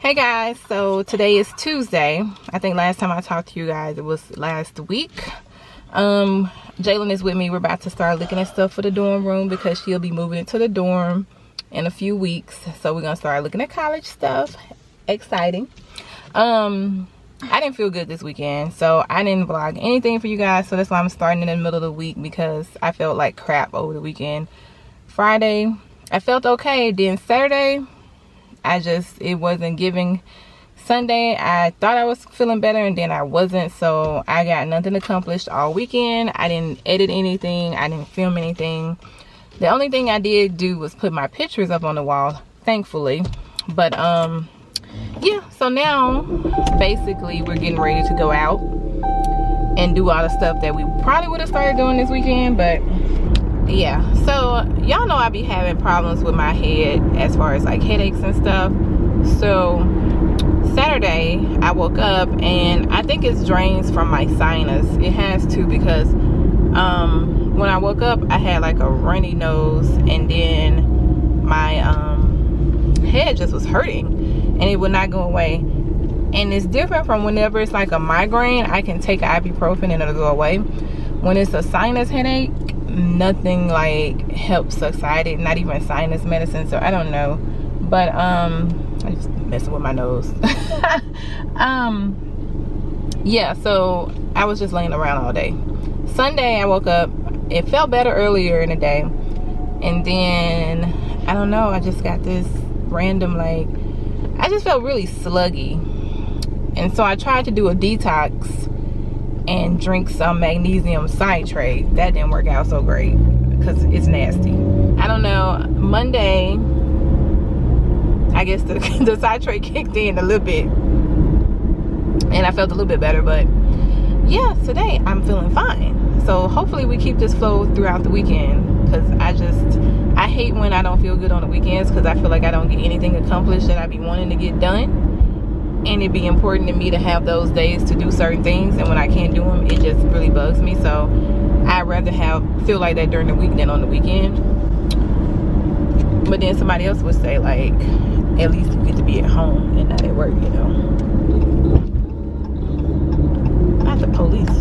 Hey guys, so today is Tuesday. I think last time I talked to you guys it was last week. Jalen is with me. We're about to start looking at stuff for the dorm room because she'll be moving into the dorm in a few weeks. So we're gonna start looking at college stuff. Exciting. I didn't feel good this weekend, so I didn't vlog anything for you guys. So that's why I'm starting in the middle of the week, because I felt like crap over the weekend. Friday, I felt okay. Then Saturday, it wasn't giving. Sunday, I thought I was feeling better, and then I wasn't. So I got nothing accomplished all weekend. I didn't edit anything. I didn't film anything. The only thing I did do was put my pictures up on the wall, thankfully. But yeah, so now basically we're getting ready to go out and do all the stuff that we probably would have started doing this weekend. But yeah, so y'all know I be having problems with my head as far as like headaches and stuff. So Saturday I woke up and I think it's drains from my sinus. It has to, because when I woke up I had like a runny nose, and then my head just was hurting and it would not go away. And it's different from whenever it's like a migraine. I can take ibuprofen and it'll go away. When it's a sinus headache, nothing like helps subside it, not even sinus medicine. So I don't know, but I'm just messing with my nose. Yeah, so I was just laying around all day. Sunday I woke up, it felt better earlier in the day, and then I don't know, I just got this random, like, I just felt really sluggy. And so I tried to do a detox and drink some magnesium citrate. That didn't work out so great because it's nasty. I don't know, Monday I guess the citrate kicked in a little bit and I felt a little bit better. But yeah, today I'm feeling fine. So hopefully we keep this flow throughout the weekend, because I hate when I don't feel good on the weekends, because I feel like I don't get anything accomplished that I be wanting to get done. And it'd be important to me to have those days to do certain things, and when I can't do them, it just really bugs me. So I'd rather feel like that during the week than on the weekend. But then somebody else would say, like, at least you get to be at home and not at work, you know. Not the police. I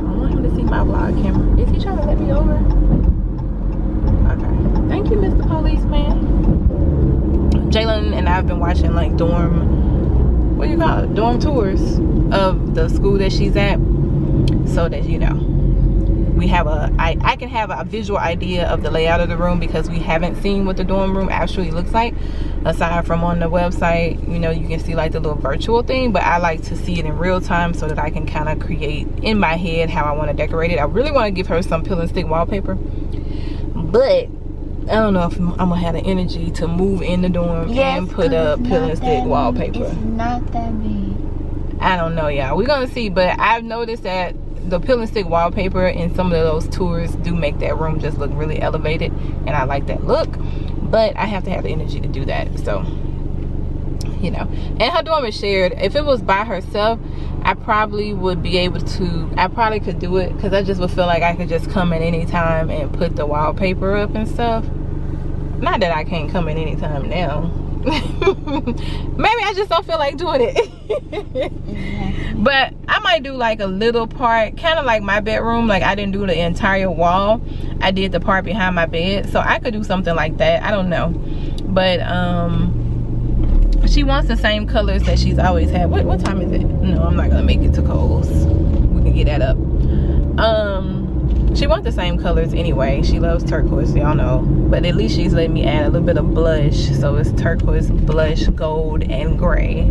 don't want him to see my vlog camera. Is he trying to let me over? Okay. Thank you, Mr. Policeman. Jalen and I have been watching like dorm tours of the school that she's at, so that, you know, we have I can have a visual idea of the layout of the room, because we haven't seen what the dorm room actually looks like. Aside from on the website, you know, you can see like the little virtual thing, but I like to see it in real time so that I can kind of create in my head how I want to decorate it. I really want to give her some peel and stick wallpaper, but I don't know if I'm gonna have the energy to move in the dorm and put up peel and stick wallpaper. It's not that big. I don't know, y'all. We're gonna see, but I've noticed that the peel and stick wallpaper in some of those tours do make that room just look really elevated, and I like that look. But I have to have the energy to do that, so, you know. And her dorm is shared. If it was by herself, I probably would be able to, I probably could do it, because I just would feel like I could just come at any time and put the wallpaper up and stuff. Not that I can't come at any time now. Maybe I just don't feel like doing it. But I might do like a little part, kind of like my bedroom. Like, I didn't do the entire wall, I did the part behind my bed. So I could do something like that. I don't know. But she wants the same colors that she's always had. What time is it? No, I'm not gonna make it to Kohl's. We can get that up. She wants the same colors anyway. She loves turquoise, y'all know. But at least she's letting me add a little bit of blush. So it's turquoise, blush, gold, and gray.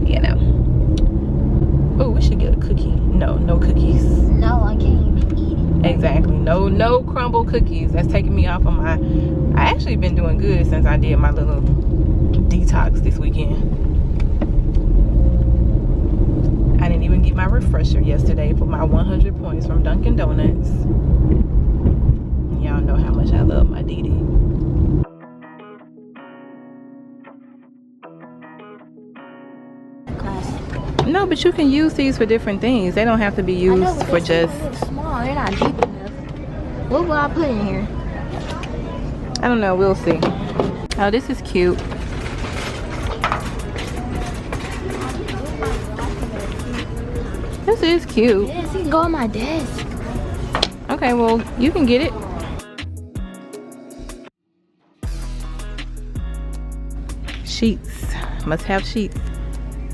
You know. Oh, we should get a cookie. No cookies. No, I can't even eat it. Exactly. No crumble cookies. That's taking me off of my... I actually been doing good since I did my little detox this weekend. I didn't even get my refresher yesterday for my 100 points from Dunkin' Donuts. Y'all know how much I love my Dee Dee. No, but you can use these for different things. They don't have to be used for just... small. They're not deep enough. What will I put in here? I don't know. We'll see. Oh, this is cute. This is cute. Yes, it can go on my desk. Okay, well, you can get it. Sheets. Must have sheets.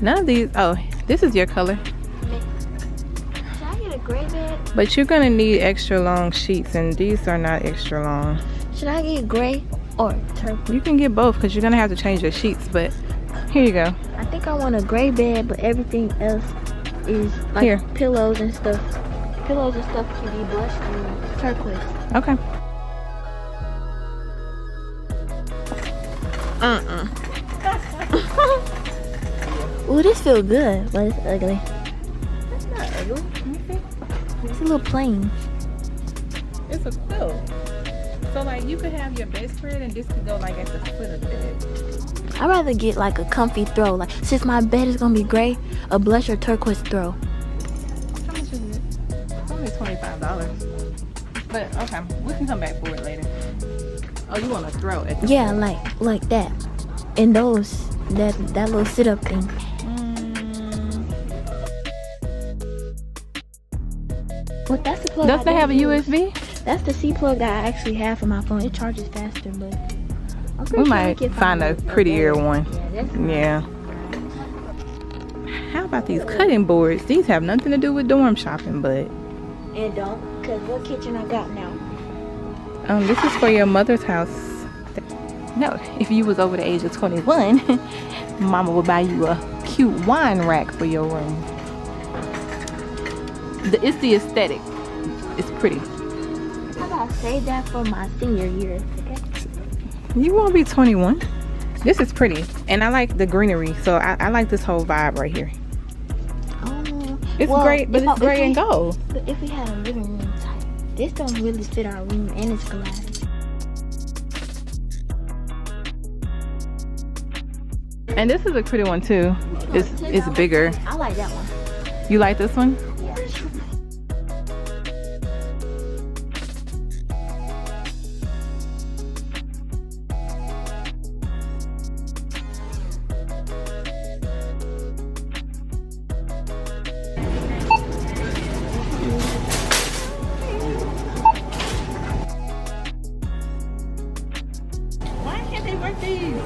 None of these. Oh, this is your color. Should I get a gray bed? But you're gonna need extra long sheets, and these are not extra long. Should I get gray or turquoise? You can get both because you're gonna have to change your sheets. But here you go. I think I want a gray bed, but everything else is like Here. pillows and stuff. Pillows and stuff can be blush and turquoise. Okay. Ooh, this feels good, but it's ugly. That's not ugly. It's a little plain. It's a quilt. So like you could have your bedspread and this could go like at the foot of the bed. I'd rather get like a comfy throw. Like since my bed is gonna be gray, a blush or turquoise throw. How much is it? It's only $25. But okay, we can come back for it later. Oh, you want to throw it? Yeah, like that. And those that little sit up thing. Well, that's the plug. Does they have a USB? That's the C plug that I actually have for my phone. It charges faster, but I'm pretty We sure might can find a prettier one. Yeah, that's Yeah. How about these cutting boards? These have nothing to do with dorm shopping, but and don't, cause what kitchen I got now? this is for your mother's house. No, if you was over the age of 21, Mama would buy you a cute wine rack for your room. It's the aesthetic. It's pretty. How about I save that for my senior year? Okay. You won't be 21. This is pretty, and I like the greenery, so I like this whole vibe right here. Oh, It's well, great, but it's gray and gold. But if we had a living room type, this don't really fit our room, and it's glass. And this is a pretty one too. It's bigger. I like that one. You like this one? Yeah. Why can't they work these?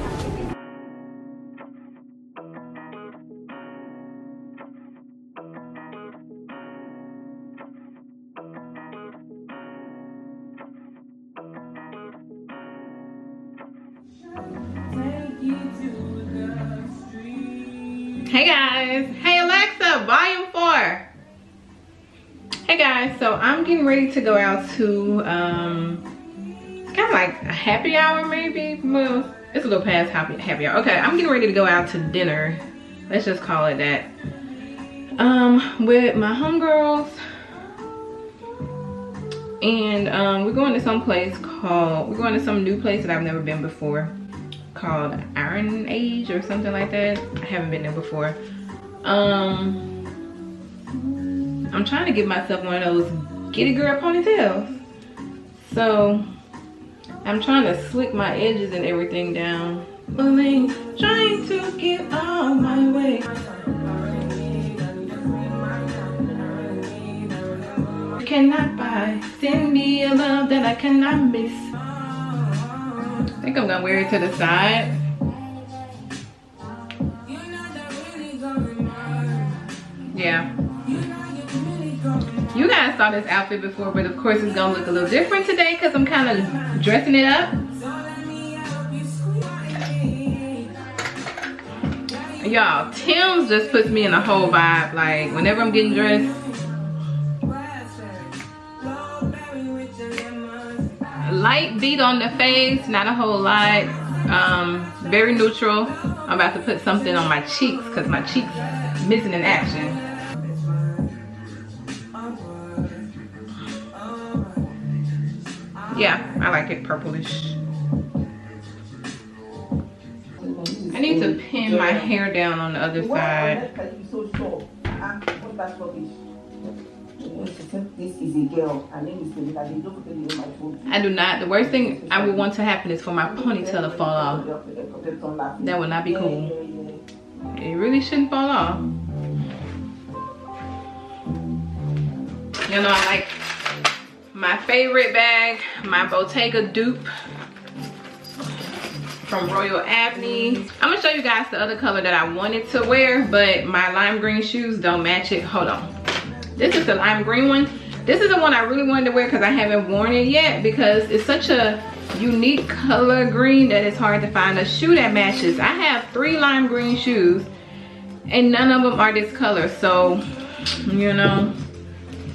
Hey guys, hey Alexa, volume 4. Hey guys, so I'm getting ready to go out to it's kind of like a happy hour maybe. Well, it's a little past happy hour. Okay, I'm getting ready to go out to dinner. Let's just call it that. With my homegirls, and we're going to some new place that I've never been before, called Errands or something like that. I haven't been there before. I'm trying to get myself one of those giddy girl ponytails. So I'm trying to slick my edges and everything down. Trying to get out my way. Cannot buy. Send me a love that I cannot miss. I think I'm gonna wear it to the side. Yeah. You guys saw this outfit before, but of course it's gonna look a little different today because I'm kind of dressing it up. Y'all, Tim's just puts me in a whole vibe. Like whenever I'm getting dressed, light beat on the face, not a whole lot. Very neutral. I'm about to put something on my cheeks because my cheeks missing in action. Yeah, I like it purplish. I need to pin my hair down on the other side. This is a girl. Her name is Selena. They don't put it in my phone. I do not. The worst thing I would want to happen is for my ponytail to fall off. That would not be cool. It really shouldn't fall off. You know, I like my favorite bag, my Bottega dupe from Royal Avenue. I'm gonna show you guys the other color that I wanted to wear, but my lime green shoes don't match it. Hold on. This is the lime green one. This is the one I really wanted to wear because I haven't worn it yet, because it's such a unique color green that it's hard to find a shoe that matches. I have 3 lime green shoes and none of them are this color. So, you know,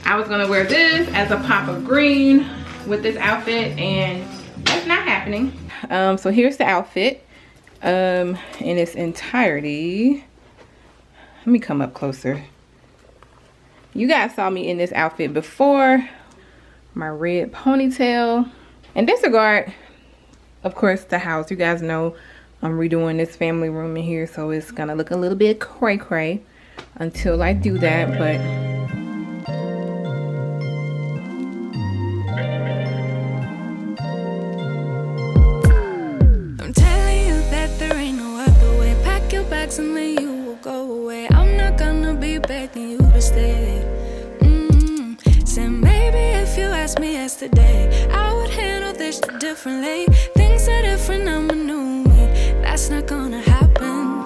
I was gonna wear this as a pop of green with this outfit, and that's not happening. So here's the outfit in its entirety. Let me come up closer. You guys saw me in this outfit before. My red ponytail. And disregard, of course, the house. You guys know I'm redoing this family room in here, so it's gonna look a little bit cray-cray until I do that, but I'm telling you that there ain't no other way. Pack your bags and then you will go away. I'm not gonna be begging you to stay. Said maybe if you asked me yesterday, I would handle this differently. Things are different, I'm a new me. That's not gonna happen.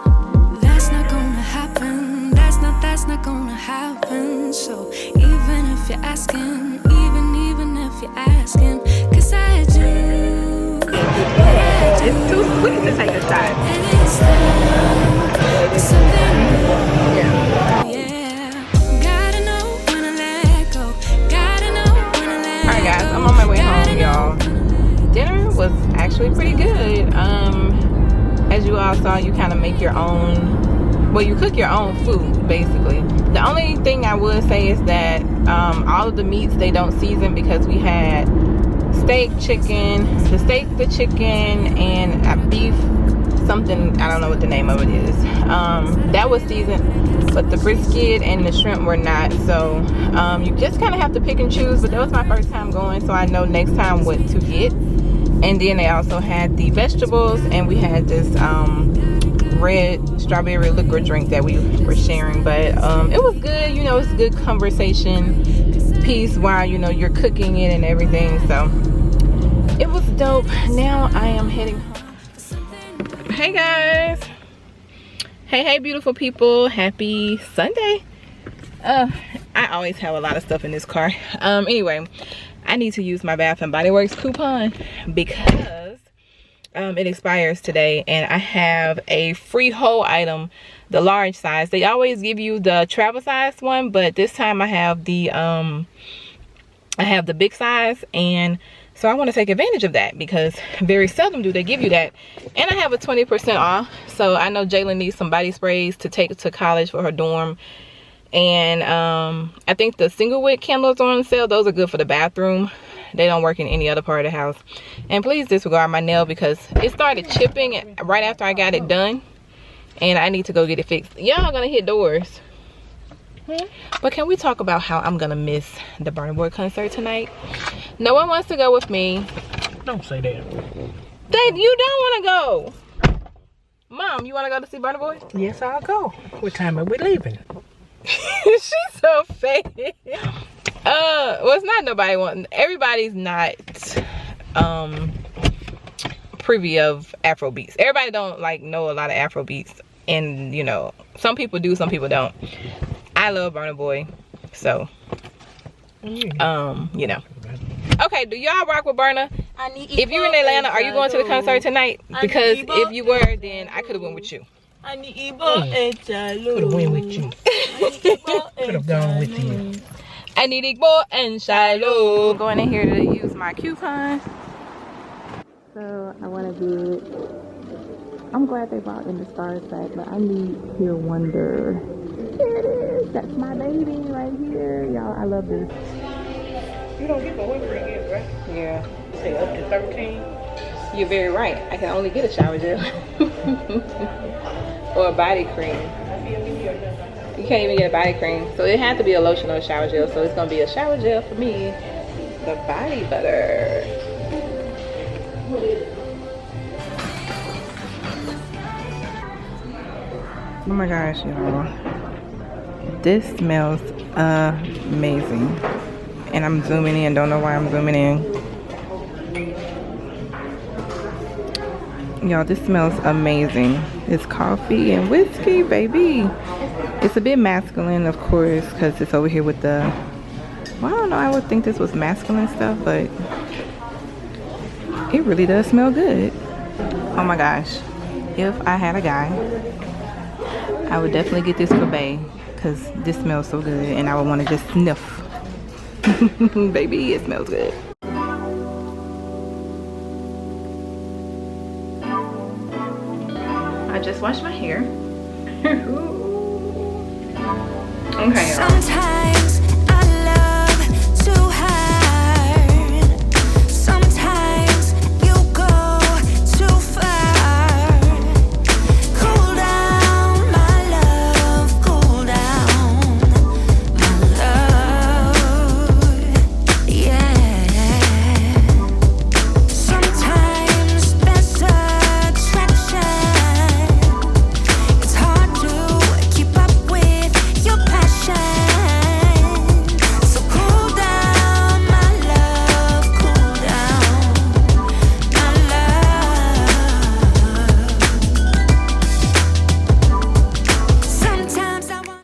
That's not gonna happen. That's not gonna happen. So even if you're asking, even if you're asking, 'cause I do. it's too sweet to take a shot. And it's time, something new. Yeah. Yeah. Gotta know when to let go. Gotta know when to let go. Alright guys, I'm on my way home, y'all. Dinner was actually pretty good. As you all saw, you kind of make your own, well, you cook your own food basically. The only thing I would say is that all of the meats, they don't season, because we had steak, chicken, the chicken, and beef something, I don't know what the name of it is, that was seasoned, but the brisket and the shrimp were not. So you just kind of have to pick and choose, but that was my first time going, so I know next time what to get. And then they also had the vegetables, and we had this red strawberry liquor drink that we were sharing. But it was good, you know, it's a good conversation piece while, you know, you're cooking it and everything. So it was dope. Now I am heading home. Hey guys. Hey beautiful people, happy Sunday. I always have a lot of stuff in this car. Anyway, I need to use my Bath and Body Works coupon because it expires today, and I have a free whole item, the large size. They always give you the travel size one, but this time I have the big size, and so I want to take advantage of that because very seldom do they give you that. And I have a 20% off, so I know Jalen needs some body sprays to take to college for her dorm. And I think the single wick candles are on sale. Those are good for the bathroom. They don't work in any other part of the house. And please disregard my nail because it started chipping right after I got it done, and I need to go get it fixed. Y'all gonna hit doors. But can we talk about how I'm gonna miss the Burna Boy concert tonight? No one wants to go with me. Don't say that. You don't want to go. Mom, you want to go to see Burna Boy? Yes, I'll go. What time are we leaving? She's so fake. Well, it's not nobody wanting. Everybody's not privy of Afro beats. Everybody don't like know a lot of Afro beats, and you know, some people do, some people don't. I love Burna Boy, so you know. Okay, do y'all rock with Burna? If you're in Atlanta, are you going to the concert tonight? Because if you were, then I could have went with you. Could have went with you. Could have gone with you. I need Igbo and Shiloh. Going in here to use my coupon. So I want to get. I'm glad they brought in the stars back, but I need Pure Wonder. Here it is. That's my baby right here, y'all. I love this. You don't get the whipped cream yet, right? Yeah. Say up to 13. You're very right. I can only get a shower gel or a body cream. You can't even get a body cream. So it had to be a lotion or a shower gel. So it's gonna be a shower gel for me. The body butter. Oh my gosh, y'all. This smells amazing. And I'm zooming in, don't know why I'm zooming in. Y'all, this smells amazing. It's coffee and whiskey, baby. It's a bit masculine, of course, because it's over here with the, well, I don't know, I would think this was masculine stuff, but it really does smell good. Oh my gosh. If I had a guy, I would definitely get this for Bae, because this smells so good and I would want to just sniff. Baby, it smells good. I just washed my hair. Okay, y'all. Sometimes